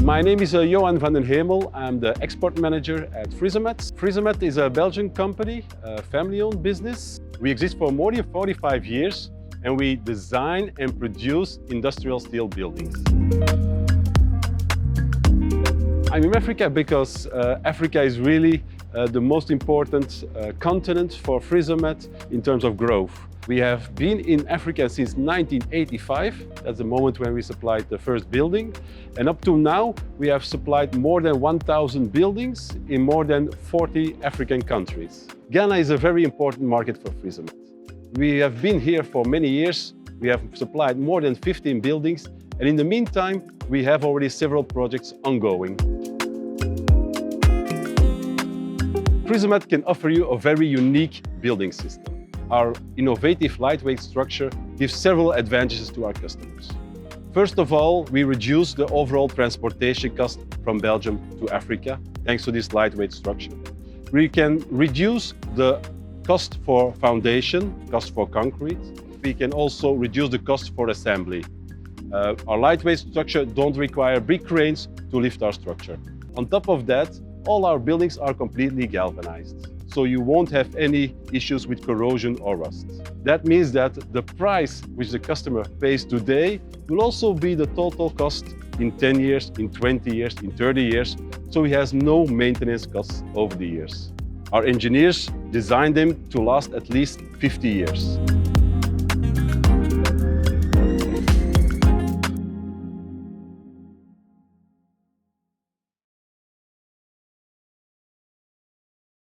My name is Johan van den Hemel. I'm the export manager at FRISOMAT. FRISOMAT is a Belgian company, a family-owned business. We exist for more than 45 years and we design and produce industrial steel buildings. I'm in Africa because Africa is really the most important continent for FRISOMAT in terms of growth. We have been in Africa since 1985. That's the moment when we supplied the first building. And up to now, we have supplied more than 1,000 buildings in more than 40 African countries. Ghana is a very important market for FRISOMAT. We have been here for many years. We have supplied more than 15 buildings. And in the meantime, we have already several projects ongoing. FRISOMAT can offer you a very unique building system. Our innovative lightweight structure gives several advantages to our customers. First of all, we reduce the overall transportation cost from Belgium to Africa, thanks to this lightweight structure. We can reduce the cost for foundation, cost for concrete. We can also reduce the cost for assembly. Our lightweight structure don't require big cranes to lift our structure. On top of that, all our buildings are completely galvanized, so you won't have any issues with corrosion or rust. That means that the price which the customer pays today will also be the total cost in 10 years, in 20 years, in 30 years, so he has no maintenance costs over the years. Our engineers designed them to last at least 50 years.